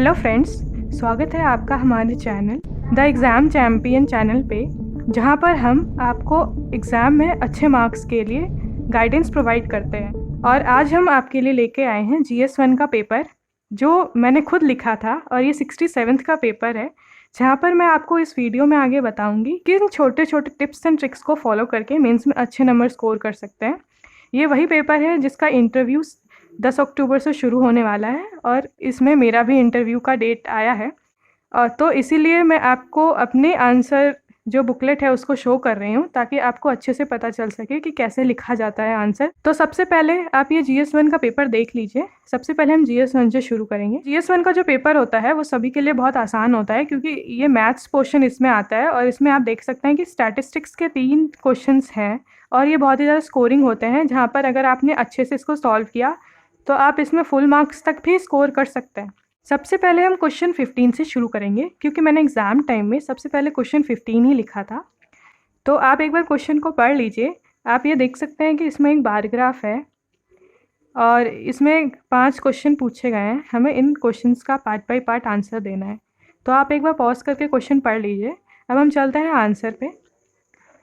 Hello friends, स्वागत है आपका हमारे channel the exam champion channel पे, जहाँ पर हम आपको एग्ज़ाम में अच्छे मार्क्स के लिए गाइडेंस प्रोवाइड करते हैं। और आज हम आपके लिए लेके आए हैं GS1 का पेपर, जो मैंने खुद लिखा था और ये 67th का पेपर है, जहाँ पर मैं आपको इस वीडियो में आगे बताऊँगी कि इन छोटे छोटे टिप्स एंड ट्रिक्स को फॉलो करके मेंस में अच्छे नंबर स्कोर कर सकते हैं। ये वही पेपर है जिसका इंटरव्यू 10 अक्टूबर से शुरू होने वाला है और इसमें मेरा भी इंटरव्यू का डेट आया है। तो इसीलिए मैं आपको अपने आंसर जो बुकलेट है उसको शो कर रही हूँ, ताकि आपको अच्छे से पता चल सके कि कैसे लिखा जाता है आंसर। तो सबसे पहले आप ये GS1 का पेपर देख लीजिए। सबसे पहले हम GS1 से शुरू करेंगे। GS1 का जो पेपर होता है वो सभी के लिए बहुत आसान होता है, क्योंकि ये मैथ्स पोर्शन इसमें आता है और इसमें आप देख सकते हैं कि स्टैटिस्टिक्स के 3 क्वेश्चंस हैं और ये बहुत ही ज़्यादा स्कोरिंग होते हैं, जहाँ पर अगर आपने अच्छे से इसको सॉल्व किया तो आप इसमें फुल मार्क्स तक भी स्कोर कर सकते हैं। सबसे पहले हम क्वेश्चन 15 से शुरू करेंगे, क्योंकि मैंने एग्ज़ाम टाइम में सबसे पहले क्वेश्चन 15 ही लिखा था। तो आप एक बार क्वेश्चन को पढ़ लीजिए। आप ये देख सकते हैं कि इसमें एक बार ग्राफ है और इसमें 5 क्वेश्चन पूछे गए हैं। हमें इन क्वेश्चंस का पार्ट बाय पार्ट आंसर देना है। तो आप एक बार पॉज करके क्वेश्चन पढ़ लीजिए। अब हम चलते हैं आंसर पे।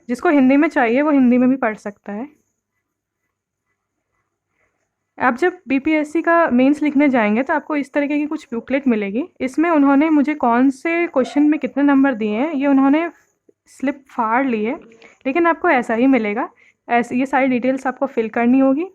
जिसको हिंदी में चाहिए वो हिंदी में भी पढ़ सकता है। आप जब BPSC का मेंस लिखने जाएंगे तो आपको इस तरीके की कुछ बुकलेट मिलेगी। इसमें उन्होंने मुझे कौन से क्वेश्चन में कितने नंबर दिए हैं ये उन्होंने स्लिप फाड़ ली है, लेकिन आपको ऐसा ही मिलेगा। ऐसे ये सारी डिटेल्स आपको फिल करनी होगी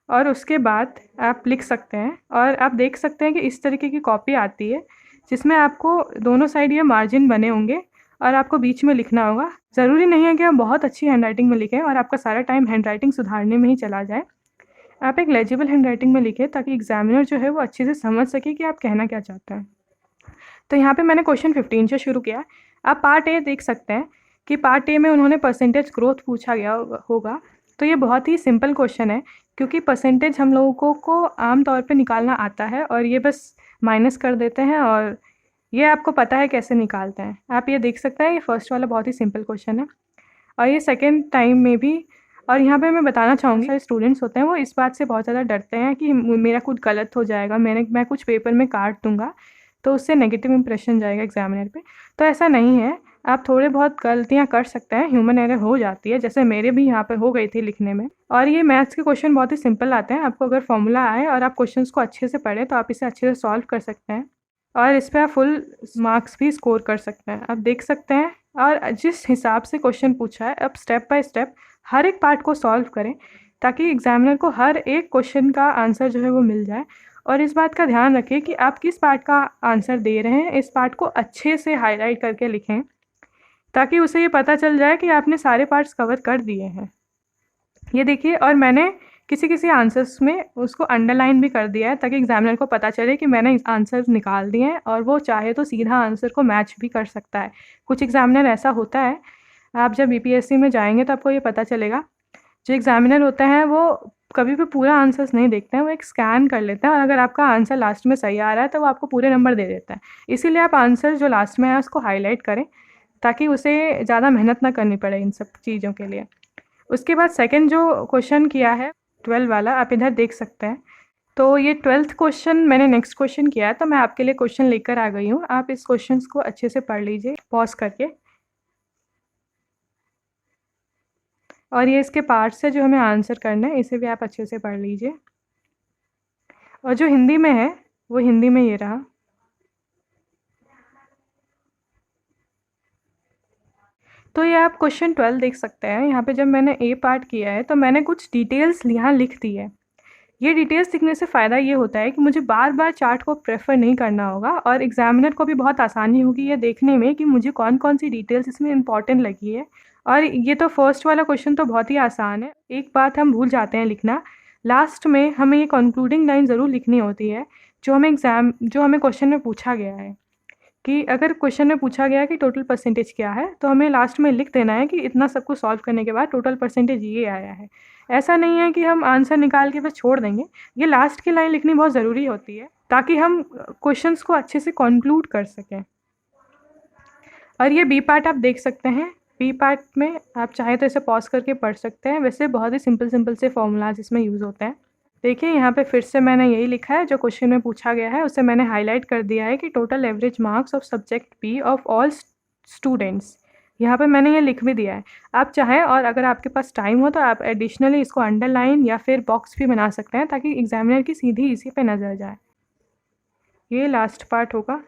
और उसके बाद आप लिख सकते हैं। और आप देख सकते हैं कि इस तरीके की कॉपी आती है, जिसमें आपको दोनों साइड ये मार्जिन बने होंगे और आपको बीच में लिखना होगा। ज़रूरी नहीं है कि आप बहुत अच्छी हैंडराइटिंग में लिखें और आपका सारा टाइम हैंडराइटिंग सुधारने में ही चला जाए। आप एक लेजिबल हैंडराइटिंग में लिखें, ताकि एग्जामिनर जो है वो अच्छे से समझ सके कि आप कहना क्या चाहते हैं। तो यहाँ पे मैंने क्वेश्चन 15 से शुरू किया। आप पार्ट ए देख सकते हैं कि पार्ट ए में उन्होंने परसेंटेज ग्रोथ पूछा गया होगा। तो ये बहुत ही सिंपल क्वेश्चन है, क्योंकि परसेंटेज हम लोगों को आम तौर पे निकालना आता है और ये बस माइनस कर देते हैं और ये आपको पता है कैसे निकालते हैं। आप ये देख सकते हैं, ये फर्स्ट वाला बहुत ही सिंपल क्वेश्चन है और ये सेकेंड टाइम में भी। और यहाँ पे मैं बताना चाहूँगी, सारे स्टूडेंट्स होते हैं वो इस बात से बहुत ज़्यादा डरते हैं कि मेरा कुछ गलत हो जाएगा, मैं कुछ पेपर में काट दूँगा तो उससे नेगेटिव इंप्रेशन जाएगा एग्जामिनर पे। तो ऐसा नहीं है, आप थोड़े बहुत गलतियाँ कर सकते हैं, ह्यूमन एरर हो जाती है, जैसे मेरे भी यहाँ पे हो गई थी लिखने में। और ये मैथ्स के क्वेश्चन बहुत ही सिंपल आते हैं। आपको अगर फॉर्मूला आए और आप क्वेश्चन को अच्छे से पढ़ें तो आप इसे अच्छे से सॉल्व कर सकते हैं और इस पर आप फुल मार्क्स भी स्कोर कर सकते हैं। आप देख सकते हैं, और जिस हिसाब से क्वेश्चन पूछा है अब स्टेप बाय स्टेप हर एक पार्ट को सॉल्व करें, ताकि एग्जामिनर को हर एक क्वेश्चन का आंसर जो है वो मिल जाए। और इस बात का ध्यान रखें कि आप किस पार्ट का आंसर दे रहे हैं, इस पार्ट को अच्छे से हाईलाइट करके लिखें, ताकि उसे ये पता चल जाए कि आपने सारे पार्ट्स कवर कर दिए हैं। ये देखिए, और मैंने किसी किसी आंसर्स में उसको अंडरलाइन भी कर दिया है, ताकि एग्जामिनर को पता चले कि मैंने आंसर निकाल दिए हैं और वो चाहे तो सीधा आंसर को मैच भी कर सकता है। कुछ एग्जामिनर ऐसा होता है, आप जब BPSC में जाएंगे तो आपको ये पता चलेगा, जो एग्जामिनर होते हैं वो कभी भी पूरा आंसर्स नहीं देखते हैं, वो एक स्कैन कर लेते हैं और अगर आपका आंसर लास्ट में सही आ रहा है तो वो आपको पूरे नंबर दे देता है। इसीलिए आप आंसर जो लास्ट में है उसको हाईलाइट करें, ताकि उसे ज़्यादा मेहनत ना करनी पड़े इन सब चीज़ों के लिए। उसके बाद सेकंड जो क्वेश्चन किया है 12 वाला, आप इधर देख सकते हैं। तो ये 12th क्वेश्चन मैंने नेक्स्ट क्वेश्चन किया है, तो मैं आपके लिए क्वेश्चन लेकर आ गई हूँ। आप इस क्वेश्चन को अच्छे से पढ़ लीजिए पॉज करके, और ये इसके पार्ट से जो हमें आंसर करना है इसे भी आप अच्छे से पढ़ लीजिए। और जो हिंदी में है वो हिंदी में ये रहा। तो ये आप क्वेश्चन 12 देख सकते हैं। यहाँ पे जब मैंने ए पार्ट किया है तो मैंने कुछ डिटेल्स यहाँ लिख दी है। ये डिटेल्स लिखने से फ़ायदा ये होता है कि मुझे बार बार चार्ट को प्रेफर नहीं करना होगा और एग्जामिनर को भी बहुत आसानी होगी ये देखने में कि मुझे कौन कौन सी डिटेल्स इसमें इंपॉर्टेंट लगी है। और ये तो फर्स्ट वाला क्वेश्चन तो बहुत ही आसान है। एक बात हम भूल जाते हैं लिखना, लास्ट में हमें ये कंक्लूडिंग लाइन ज़रूर लिखनी होती है जो हमें क्वेश्चन में पूछा गया है। कि अगर क्वेश्चन में पूछा गया कि टोटल परसेंटेज क्या है, तो हमें लास्ट में लिख देना है कि इतना सब कुछ सॉल्व करने के बाद टोटल परसेंटेज ये आया है। ऐसा नहीं है कि हम आंसर निकाल के बस छोड़ देंगे। ये लास्ट की लाइन लिखनी बहुत ज़रूरी होती है, ताकि हम क्वेश्चंस को अच्छे से कंक्लूड कर सकें। और ये बी पार्ट आप देख सकते हैं। बी पार्ट में आप चाहे तो इसे पॉज करके पढ़ सकते हैं। वैसे बहुत ही सिंपल से फॉर्मूलाज इसमें यूज़ होते हैं। देखिए यहाँ पे फिर से मैंने यही लिखा है जो क्वेश्चन में पूछा गया है, उसे मैंने हाईलाइट कर दिया है कि total average marks of subject B of all students. यहाँ पे मैंने ये लिख भी दिया है। आप चाहें और अगर आपके पास टाइम हो तो आप एडिशनली इसको अंडरलाइन या फिर बॉक्स भी बना सकते हैं ताकि एग्जामिनर की सीधी इसी पे नज़र जाए। ये लास्ट पार्ट होगा,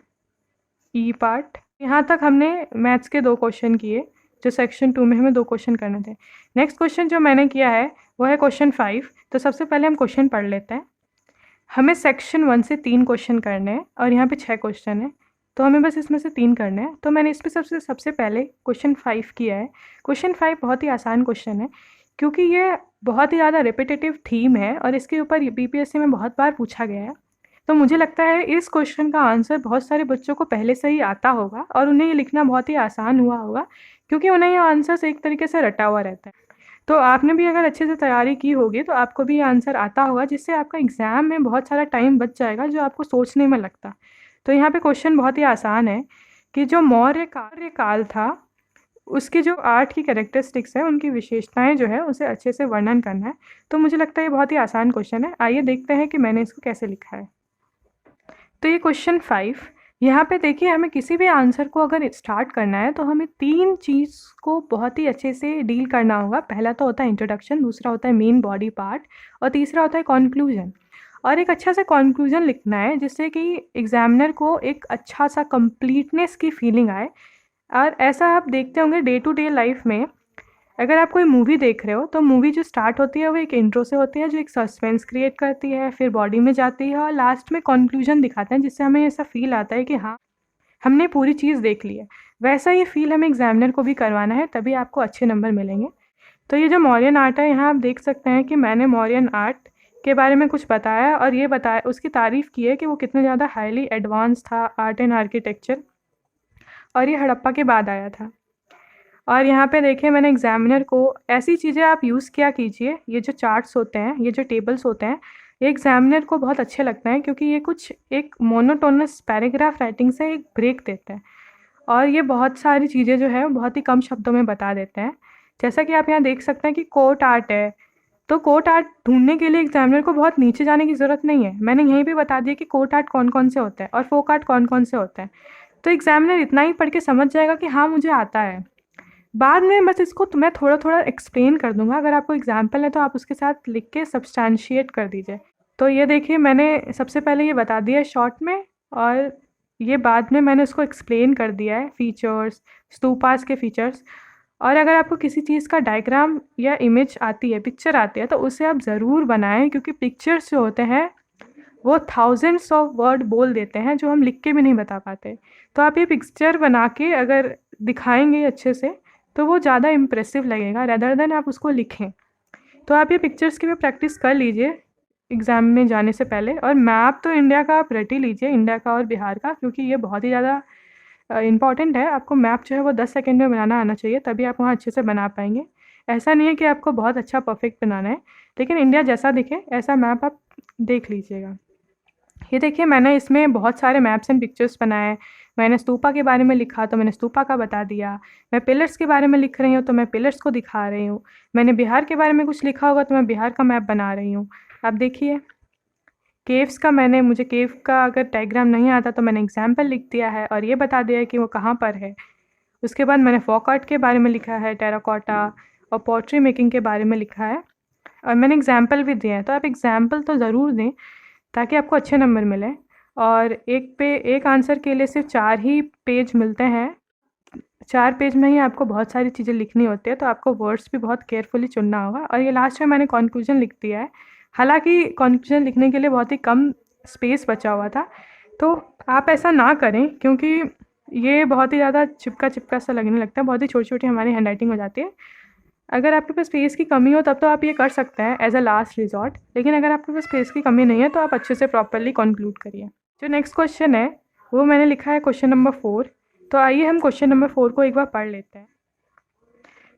ई पार्ट। यहाँ तक हमने मैथ्स के 2 क्वेश्चन किए, जो सेक्शन 2 में हमें 2 क्वेश्चन करने थे। नेक्स्ट क्वेश्चन जो मैंने किया है वो है क्वेश्चन 5। तो सबसे पहले हम क्वेश्चन पढ़ लेते हैं। हमें सेक्शन 1 से 3 क्वेश्चन करने हैं और यहाँ पे 6 क्वेश्चन हैं, तो हमें बस इसमें से 3 करने हैं। तो मैंने इस पे सबसे पहले क्वेश्चन 5 किया है। क्वेश्चन 5 बहुत ही आसान क्वेश्चन है क्योंकि ये बहुत ही ज़्यादा रिपीटेटिव थीम है और इसके ऊपर बीपीएससी में बहुत बार पूछा गया है। तो मुझे लगता है इस क्वेश्चन का आंसर बहुत सारे बच्चों को पहले से ही आता होगा और उन्हें ये लिखना बहुत ही आसान हुआ होगा क्योंकि उन्हें ये आंसर एक तरीके से रटा हुआ रहता है। तो आपने भी अगर अच्छे से तैयारी की होगी तो आपको भी ये आंसर आता होगा, जिससे आपका एग्ज़ाम में बहुत सारा टाइम बच जाएगा जो आपको सोचने में लगता। तो यहाँ पे क्वेश्चन बहुत ही आसान है कि जो मौर्य काल था उसकी जो आर्ट की कैरेक्टरिस्टिक्स है, उनकी विशेषताएं जो है उसे अच्छे से वर्णन करना है। तो मुझे लगता है ये बहुत ही आसान क्वेश्चन है। आइए देखते हैं कि मैंने इसको कैसे लिखा है। तो ये क्वेश्चन 5, यहाँ पे देखिए हमें किसी भी आंसर को अगर स्टार्ट करना है तो हमें 3 चीज़ को बहुत ही अच्छे से डील करना होगा। पहला तो होता है इंट्रोडक्शन, दूसरा होता है मेन बॉडी पार्ट और तीसरा होता है कॉन्क्लूजन। और एक अच्छा सा कॉन्क्लूजन लिखना है जिससे कि एग्जामिनर को एक अच्छा सा कंप्लीटनेस की फीलिंग आए। और ऐसा आप देखते होंगे डे टू डे लाइफ में, अगर आप कोई मूवी देख रहे हो तो मूवी जो स्टार्ट होती है वो एक इंट्रो से होती है जो एक सस्पेंस क्रिएट करती है, फिर बॉडी में जाती है और लास्ट में कंक्लूजन दिखाते हैं जिससे हमें ऐसा फील आता है कि हाँ हमने पूरी चीज़ देख ली है। वैसा ये फील हमें एग्जामिनर को भी करवाना है, तभी आपको अच्छे नंबर मिलेंगे। तो ये जो मौर्यन आर्ट है, यहाँ आप देख सकते हैं कि मैंने मौर्यन आर्ट के बारे में कुछ बताया और ये बताया, उसकी तारीफ़ की है कि वो कितना ज़्यादा हाईली एडवांस था आर्ट एंड आर्किटेक्चर, और ये हड़प्पा के बाद आया था। और यहाँ पे देखिए मैंने एग्जामिनर को ऐसी चीज़ें आप यूज़ किया कीजिए, ये जो चार्ट्स होते हैं, ये जो टेबल्स होते हैं, ये एग्जामिनर को बहुत अच्छे लगते हैं क्योंकि ये कुछ एक मोनोटोनस पैराग्राफ राइटिंग से एक ब्रेक देते हैं और ये बहुत सारी चीज़ें जो है बहुत ही कम शब्दों में बता देते हैं। जैसा कि आप यहाँ देख सकते हैं कि कोट आर्ट है, तो कोट आर्ट ढूंढने के लिए एग्जामिनर को बहुत नीचे जाने की ज़रूरत नहीं है। मैंने यहीं भी बता दिया कि कोट आर्ट कौन कौन से होते हैं और फोक आर्ट कौन कौन से होते हैं। तो एग्जामिनर इतना ही पढ़ के समझ जाएगा कि हाँ मुझे आता है। बाद में बस इसको मैं थोड़ा थोड़ा एक्सप्लेन कर दूंगा। अगर आपको एग्जाम्पल है तो आप उसके साथ लिख के सब्सटैंशिएट कर दीजिए। तो ये देखिए मैंने सबसे पहले ये बता दिया शॉर्ट में और ये बाद में मैंने उसको एक्सप्लेन कर दिया है, फीचर्स, स्तूपास के फीचर्स। और अगर आपको किसी चीज़ का डायग्राम या इमेज आती है, पिक्चर आती है, तो उसे आप ज़रूर बनाएं क्योंकि पिक्चर्स जो होते हैं वो थाउजेंड्स ऑफ वर्ड बोल देते हैं जो हम लिख के भी नहीं बता पाते। तो आप ये पिक्चर बना के अगर दिखाएंगे अच्छे से तो वो ज़्यादा इम्प्रेसिव लगेगा रैदर देन आप उसको लिखें। तो आप ये पिक्चर्स की भी प्रैक्टिस कर लीजिए एग्ज़ाम में जाने से पहले। और मैप तो इंडिया का आप रट ही लीजिए, इंडिया का और बिहार का, क्योंकि ये बहुत ही ज़्यादा इम्पॉर्टेंट है। आपको मैप जो है वो 10 सेकंड में बनाना आना चाहिए, तभी आप वहाँ अच्छे से बना पाएंगे। ऐसा नहीं है कि आपको बहुत अच्छा परफेक्ट बनाना है, लेकिन इंडिया जैसा दिखे ऐसा मैप आप देख लीजिएगा। ये देखिए मैंने इसमें बहुत सारे मैप्स एंड पिक्चर्स बनाए। मैंने स्तूपा के बारे में लिखा तो मैंने स्तूपा का बता दिया। मैं पिलर्स के बारे में लिख रही हूँ तो मैं पिलर्स को दिखा रही हूँ। मैंने बिहार के बारे में कुछ लिखा होगा तो मैं बिहार का मैप बना रही हूँ। आप देखिए केव्स का, मुझे केव का अगर डायग्राम नहीं आता तो मैंने एग्जाम्पल लिख दिया है और ये बता दिया है कि वो कहाँ पर है। उसके बाद मैंने फोक आर्ट के बारे में लिखा है, टेराकोटा और पॉटरी मेकिंग के बारे में लिखा है और मैंने एग्जाम्पल भी दिए हैं। तो आप एग्जाम्पल तो ज़रूर दें ताकि आपको अच्छे नंबर मिले। और एक आंसर के लिए सिर्फ 4 ही पेज मिलते हैं। 4 पेज में ही आपको बहुत सारी चीज़ें लिखनी होती है, तो आपको वर्ड्स भी बहुत केयरफुली चुनना होगा। और ये लास्ट में मैंने कंक्लूजन लिख दिया है, हालांकि कंक्लूजन लिखने के लिए बहुत ही कम स्पेस बचा हुआ था। तो आप ऐसा ना करें क्योंकि ये बहुत ही ज़्यादा चिपका सा लगने लगता है, बहुत ही छोटी छोटी हमारी हैंडराइटिंग हो जाती है। अगर आपके पास स्पेस की कमी हो तब तो आप ये कर सकते हैं एज अ लास्ट रिजॉर्ट, लेकिन अगर आपके पास स्पेस की कमी नहीं है तो आप अच्छे से प्रॉपरली कंक्लूड करिए। जो नेक्स्ट क्वेश्चन है वो मैंने लिखा है क्वेश्चन नंबर 4। तो आइए हम क्वेश्चन नंबर 4 को एक बार पढ़ लेते हैं।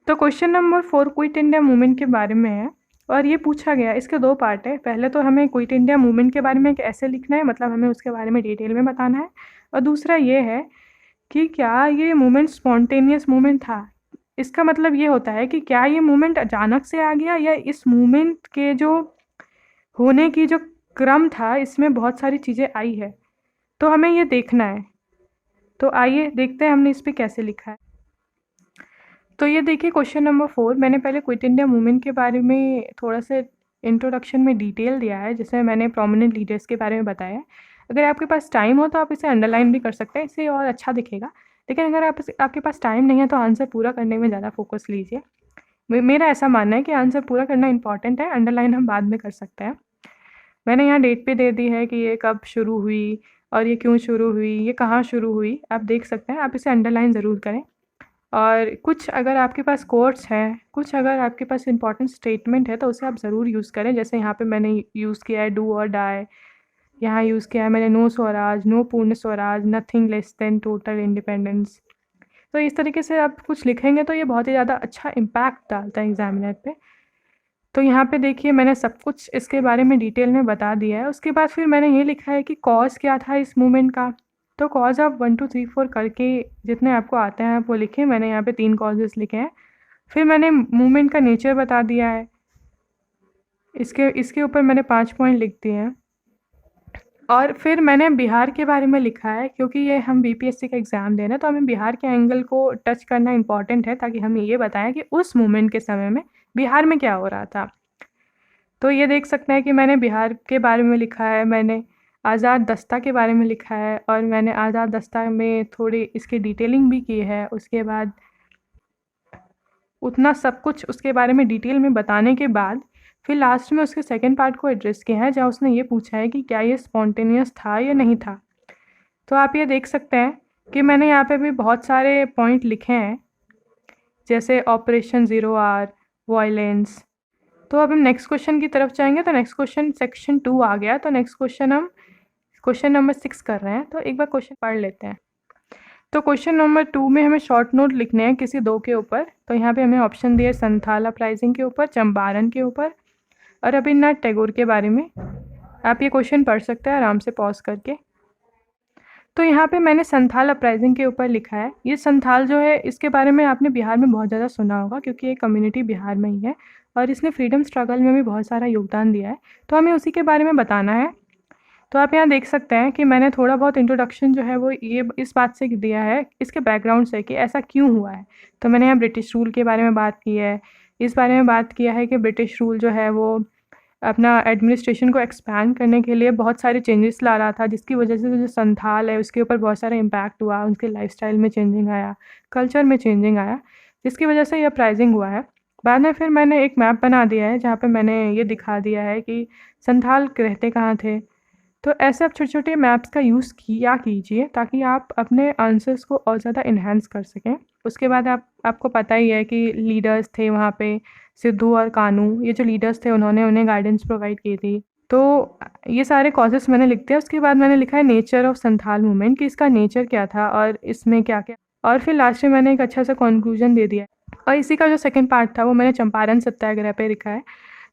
तो question number 4 quit India movement के बारे में है और ये पूछा गया, इसके 2 पार्ट है। पहले तो हमें क्विट इंडिया मूवमेंट के बारे में कैसे लिखना है, मतलब हमें उसके बारे में डिटेल में बताना है। और दूसरा ये है कि क्या ये मूवमेंट स्पॉन्टेनियस मूवमेंट था। इसका मतलब ये होता है कि क्या ये मूवमेंट अचानक से आ गया या इस मूवमेंट के जो होने की जो क्रम था इसमें बहुत सारी चीज़ें आई है, तो हमें ये देखना है। तो आइए देखते हैं हमने इस पे कैसे लिखा है। तो ये देखिए क्वेश्चन नंबर 4, मैंने पहले क्विट इंडिया मूवमेंट के बारे में थोड़ा सा इंट्रोडक्शन में डिटेल दिया है, जिसमें मैंने प्रोमिनेंट लीडर्स के बारे में बताया है। अगर आपके पास टाइम हो तो आप इसे अंडरलाइन भी कर सकते हैं, इससे और अच्छा दिखेगा। लेकिन अगर आपके पास टाइम नहीं है तो आंसर पूरा करने में ज़्यादा फोकस लीजिए। मेरा ऐसा मानना है कि आंसर पूरा करना इंपॉर्टेंट है, अंडरलाइन हम बाद में कर सकते हैं। मैंने यहाँ डेट पे दे दी है कि ये कब शुरू हुई और ये क्यों शुरू हुई, ये कहाँ शुरू हुई, आप देख सकते हैं। आप इसे अंडरलाइन ज़रूर करें। और कुछ अगर आपके पास कोट्स हैं, कुछ अगर आपके पास इंपॉर्टेंट स्टेटमेंट है तो उसे आप ज़रूर यूज़ करें। जैसे यहाँ पे मैंने यूज़ किया है डू और डाई, यहाँ यूज़ किया है मैंने नो स्वराज, नो पूर्ण Swaraj, nothing less than total independence. तो इस तरीके से आप कुछ लिखेंगे तो ये बहुत ही ज़्यादा अच्छा इम्पैक्ट डालता है एग्जामिनर पे। तो यहाँ पे देखिए मैंने सब कुछ इसके बारे में डिटेल में बता दिया है। उसके बाद फिर मैंने ये लिखा है कि कॉज क्या था इस मूवमेंट का। तो कॉज आप 1 2 3 4 करके जितने आपको आते हैं आप वो लिखें। मैंने यहाँ पे 3 कॉजेस लिखे हैं। फिर मैंने मूवमेंट का नेचर बता दिया है। इसके इसके ऊपर मैंने 5 पॉइंट लिख दिए हैं। और फिर मैंने बिहार के बारे में लिखा है, क्योंकि ये हम बीपीएससी का एग्ज़ाम दे रहे हैं तो हमें बिहार के एंगल को टच करना इम्पॉर्टेंट है, ताकि हम ये बताएं कि उस मूवमेंट के समय में बिहार में क्या हो रहा था। तो ये देख सकते हैं कि मैंने बिहार के बारे में लिखा है, मैंने आज़ाद दस्ता के बारे में लिखा है, और मैंने आज़ाद दस्ता में थोड़ी इसकी डिटेलिंग भी की है। उसके बाद उतना सब कुछ उसके बारे में डिटेल में बताने के बाद फिर लास्ट में उसके सेकंड पार्ट को एड्रेस किया है, जहाँ उसने ये पूछा है कि क्या ये स्पॉन्टेनियस था या नहीं था। तो आप ये देख सकते हैं कि मैंने यहाँ पे भी बहुत सारे पॉइंट लिखे हैं, जैसे ऑपरेशन ज़ीरो आर, वायलेंस। तो अब हम नेक्स्ट क्वेश्चन की तरफ जाएंगे। तो नेक्स्ट क्वेश्चन सेक्शन 2 आ गया। तो नेक्स्ट क्वेश्चन हम क्वेश्चन नंबर 6 कर रहे हैं। तो एक बार क्वेश्चन पढ़ लेते हैं। तो क्वेश्चन नंबर 2 में हमें शॉर्ट नोट लिखने हैं किसी दो के ऊपर। तो यहाँ पे हमें ऑप्शन दिए संथाल अपराइजिंग के ऊपर, चंपारण के ऊपर और रविन्द्रनाथ टैगोर के बारे में। आप ये क्वेश्चन पढ़ सकते हैं आराम से पॉज करके। तो यहाँ पे मैंने संथाल अपराइजिंग के ऊपर लिखा है। ये संथाल जो है इसके बारे में आपने बिहार में बहुत ज़्यादा सुना होगा, क्योंकि ये कम्युनिटी बिहार में ही है और इसने फ्रीडम स्ट्रगल में भी बहुत सारा योगदान दिया है। तो हमें उसी के बारे में बताना है। तो आप यहाँ देख सकते हैं कि मैंने थोड़ा बहुत इंट्रोडक्शन जो है वो ये इस बात से दिया है, इसके बैकग्राउंड से, कि ऐसा क्यों हुआ है। तो मैंने यहाँ ब्रिटिश रूल के बारे में बात की है, इस बारे में बात किया है कि ब्रिटिश रूल जो है वो अपना एडमिनिस्ट्रेशन को एक्सपैंड करने के लिए बहुत सारे चेंजेस ला रहा था, जिसकी वजह से जो संथाल है उसके ऊपर बहुत सारा इम्पैक्ट हुआ, उनके लाइफस्टाइल में चेंजिंग आया, कल्चर में चेंजिंग आया, जिसकी वजह से ये अपराइजिंग हुआ है। बाद में फिर मैंने एक मैप बना दिया है जहाँ पे मैंने ये दिखा दिया है कि संथाल रहते कहाँ थे। तो ऐसे आप छोटे छोटे मैप्स का यूज़ किया कीजिए, ताकि आप अपने आंसर्स को और ज़्यादा इन्हेंस कर सकें। उसके बाद आपको पता ही है कि लीडर्स थे वहाँ पे, सिद्धू और कानू, ये जो लीडर्स थे उन्होंने उन्हें गाइडेंस प्रोवाइड की थी। तो ये सारे कॉजेस मैंने लिख दिया। उसके बाद मैंने लिखा है नेचर ऑफ संथाल मूवमेंट, कि इसका नेचर क्या था और इसमें क्या क्या, और फिर लास्ट में मैंने एक अच्छा सा कंक्लूजन दे दिया। और इसी का जो सेकंड पार्ट था वो मैंने चंपारण सत्याग्रह पे लिखा है।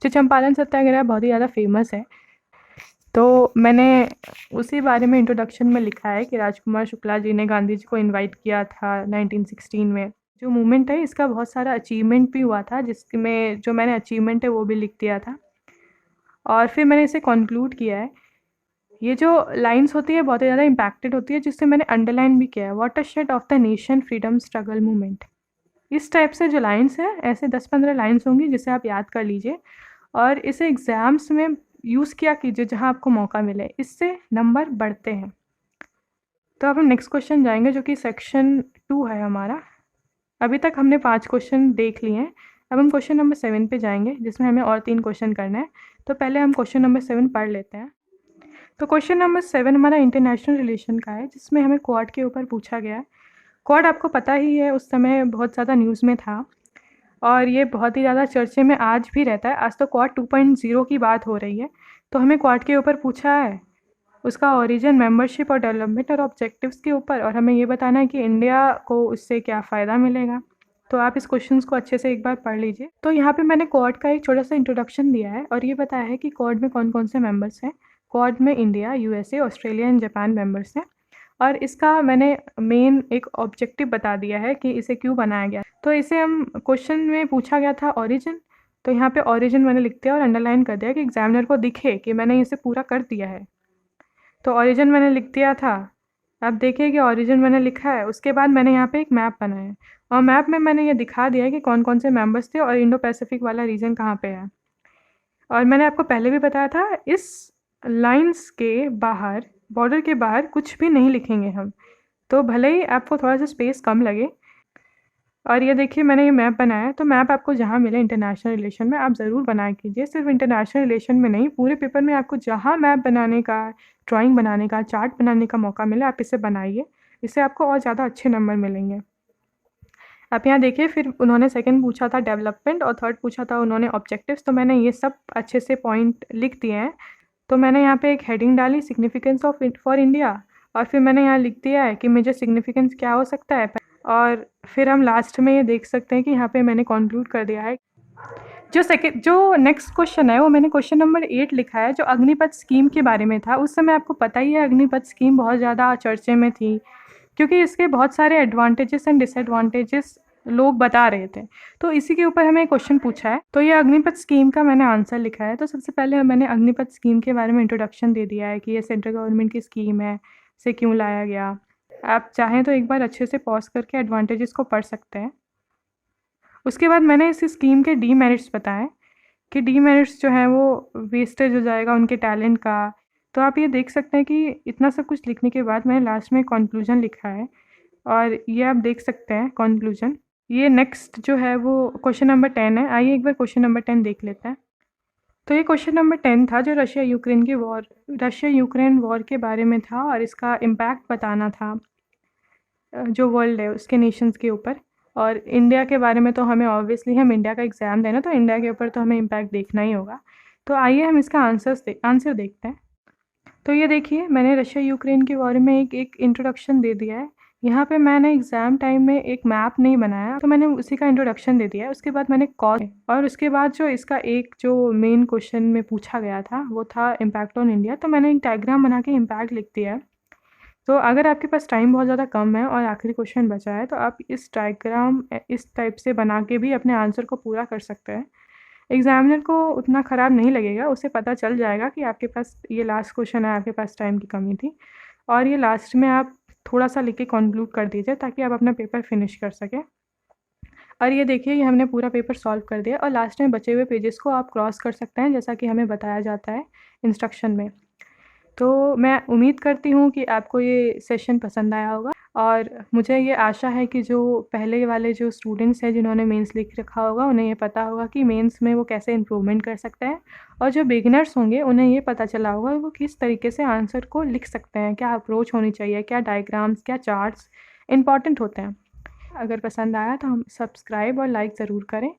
जो चंपारण सत्याग्रह बहुत ही ज़्यादा फेमस है, तो मैंने उसी बारे में इंट्रोडक्शन में लिखा है कि राजकुमार शुक्ला जी ने गांधी जी को इनवाइट किया था 1916 में। जो मूवमेंट है इसका बहुत सारा अचीवमेंट भी हुआ था, जिसमें जो मैंने अचीवमेंट है वो भी लिख दिया था। और फिर मैंने इसे कंक्लूड किया है। ये जो लाइंस होती है बहुत ही ज़्यादा इम्पैक्टेड होती है, जिससे मैंने अंडरलाइन भी किया है, watershed of the nation freedom struggle movement. इस टाइप से जो लाइंस है, ऐसे 10-15 लाइंस होंगी जिसे आप याद कर लीजिए और इसे एग्ज़ाम्स में यूज़ किया कीजिए जहाँ आपको मौका मिले, इससे नंबर बढ़ते हैं। तो अब हम नेक्स्ट क्वेश्चन जाएंगे, जो कि सेक्शन 2 है हमारा। अभी तक हमने 5 क्वेश्चन देख लिए हैं। अब हम क्वेश्चन नंबर 7 पे जाएंगे, जिसमें हमें और 3 क्वेश्चन करना है। तो पहले हम क्वेश्चन नंबर 7 पढ़ लेते हैं। तो क्वेश्चन नंबर 7 हमारा इंटरनेशनल रिलेशन का है, जिसमें हमें क्वाड के ऊपर पूछा गया है। क्वाड आपको पता ही है, उस समय बहुत ज़्यादा न्यूज़ में था और ये बहुत ही ज़्यादा चर्चे में आज भी रहता है। आज तो क्वाड 2.0 की बात हो रही है। तो हमें क्वाड के ऊपर पूछा है, उसका ओरिजिन, मेंबरशिप और डेवलपमेंट और ऑब्जेक्टिव्स के ऊपर, और हमें ये बताना है कि इंडिया को उससे क्या फ़ायदा मिलेगा। तो आप इस क्वेश्चन को अच्छे से एक बार पढ़ लीजिए। तो यहाँ पे मैंने क्वाड का एक छोटा सा इंट्रोडक्शन दिया है और ये बताया है कि क्वाड में कौन कौन से मेंबर्स हैं। क्वाड में India, USA, Australia and Japan members हैं। और इसका मैंने मेन एक ऑब्जेक्टिव बता दिया है कि इसे क्यों बनाया गया। तो इसे हम क्वेश्चन में पूछा गया था ओरिजिन, तो यहाँ पे ओरिजिन मैंने लिख दिया और अंडरलाइन कर दिया कि एग्जामिनर को दिखे कि मैंने इसे पूरा कर दिया है। तो ओरिजिन मैंने लिख दिया था। आप देखिए कि ओरिजिन मैंने लिखा है। उसके बाद मैंने यहाँ पे एक मैप बनाया है और मैप में मैंने ये दिखा दिया है कि कौन कौन से मेंबर्स थे और इंडो पैसिफिक वाला रीजन कहाँ पे है। और मैंने आपको पहले भी बताया था, इस लाइंस के बाहर, बॉर्डर के बाहर कुछ भी नहीं लिखेंगे हम, तो भले ही आपको थोड़ा सा स्पेस कम लगे। और ये देखिए मैंने ये मैप बनाया है। तो मैप आपको जहाँ मिले इंटरनेशनल रिलेशन में आप ज़रूर बनाया कीजिए। सिर्फ इंटरनेशनल रिलेशन में नहीं, पूरे पेपर में आपको जहाँ मैप बनाने का, ड्राइंग बनाने का, चार्ट बनाने का मौका मिले आप इसे बनाइए। इससे आपको और ज़्यादा अच्छे नंबर मिलेंगे। आप यहाँ देखिए, फिर उन्होंने सेकंड पूछा था डेवलपमेंट और थर्ड पूछा था उन्होंने ऑब्जेक्टिव्स। तो मैंने ये सब अच्छे से पॉइंट लिख दिए हैं। तो मैंने यहाँ पे एक हेडिंग डाली, सिग्निफिकेंस ऑफ फॉर इंडिया, और फिर मैंने यहाँ लिख दिया है कि मेजर सिग्निफिकेंस क्या हो सकता है। और फिर हम लास्ट में ये देख सकते हैं कि यहाँ पे मैंने कंक्लूड कर दिया है। जो नेक्स्ट क्वेश्चन है वो मैंने क्वेश्चन नंबर 8 लिखा है, जो अग्निपथ स्कीम के बारे में था। उस समय आपको पता ही है अग्निपथ स्कीम बहुत ज़्यादा चर्चे में थी, क्योंकि इसके बहुत सारे एडवांटेजेस एंड डिसएडवांटेजेस लोग बता रहे थे। तो इसी के ऊपर हमें क्वेश्चन पूछा है। तो ये अग्निपथ स्कीम का मैंने आंसर लिखा है। तो सबसे पहले मैंने अग्निपथ स्कीम के बारे में इंट्रोडक्शन दे दिया है कि ये सेंट्रल गवर्नमेंट की स्कीम है, इसे क्यों लाया गया। आप चाहें तो एक बार अच्छे से पॉज करके एडवांटेजेस को पढ़ सकते हैं। उसके बाद मैंने इस स्कीम के डीमेरिट्स बताए कि डीमेरिट्स जो हैं वो वेस्टेज हो जाएगा उनके टैलेंट का। तो आप ये देख सकते हैं कि इतना सब कुछ लिखने के बाद मैंने लास्ट में कंक्लूजन लिखा है, और ये आप देख सकते हैं कंक्लूजन। ये नेक्स्ट जो है वो क्वेश्चन नंबर 10 है। आइए एक बार क्वेश्चन नंबर 10 देख लेते हैं। तो ये क्वेश्चन नंबर 10 था, जो रशिया यूक्रेन वॉर के बारे में था और इसका इम्पैक्ट बताना था जो वर्ल्ड है उसके नेशंस के ऊपर। और इंडिया के बारे में तो हमें ऑब्वियसली, हम इंडिया का एग्ज़ाम देना, तो इंडिया के ऊपर तो हमें इम्पैक्ट देखना ही होगा। तो आइए हम इसका आंसर देखते हैं। तो ये देखिए मैंने रशिया यूक्रेन के बारे में एक इंट्रोडक्शन दे दिया है। यहाँ पे मैंने एग्ज़ाम टाइम में एक मैप नहीं बनाया, तो मैंने उसी का इंट्रोडक्शन दे दिया है। उसके बाद मैंने कॉज, और उसके बाद जो इसका एक जो मेन क्वेश्चन में पूछा गया था वो था इम्पैक्ट ऑन इंडिया। तो मैंने एक डायग्राम बना के इम्पैक्ट लिख दिया है। तो अगर आपके पास टाइम बहुत ज़्यादा कम है और आखिरी क्वेश्चन बचा है, तो आप इस डायग्राम इस टाइप से बना के भी अपने आंसर को पूरा कर सकते हैं। एग्जामिनर को उतना ख़राब नहीं लगेगा, उसे पता चल जाएगा कि आपके पास ये लास्ट क्वेश्चन है, आपके पास टाइम की कमी थी। और ये लास्ट में आप थोड़ा सा लिख के कंक्लूड कर दीजिए ताकि आप अपना पेपर फिनिश कर सकें। और ये देखिए ये हमने पूरा पेपर सॉल्व कर दिया, और लास्ट में बचे हुए पेजेस को आप क्रॉस कर सकते हैं जैसा कि हमें बताया जाता है इंस्ट्रक्शन में। तो मैं उम्मीद करती हूँ कि आपको ये सेशन पसंद आया होगा, और मुझे ये आशा है कि जो पहले वाले जो स्टूडेंट्स हैं जिन्होंने मेंस लिख रखा होगा उन्हें ये पता होगा कि मेंस में वो कैसे इम्प्रूवमेंट कर सकते हैं, और जो बिगिनर्स होंगे उन्हें ये पता चला होगा वो किस तरीके से आंसर को लिख सकते हैं, क्या अप्रोच होनी चाहिए, क्या डायग्राम्स, क्या चार्ट्स इंपॉर्टेंट होते हैं। अगर पसंद आया तो हम सब्सक्राइब और लाइक ज़रूर करें।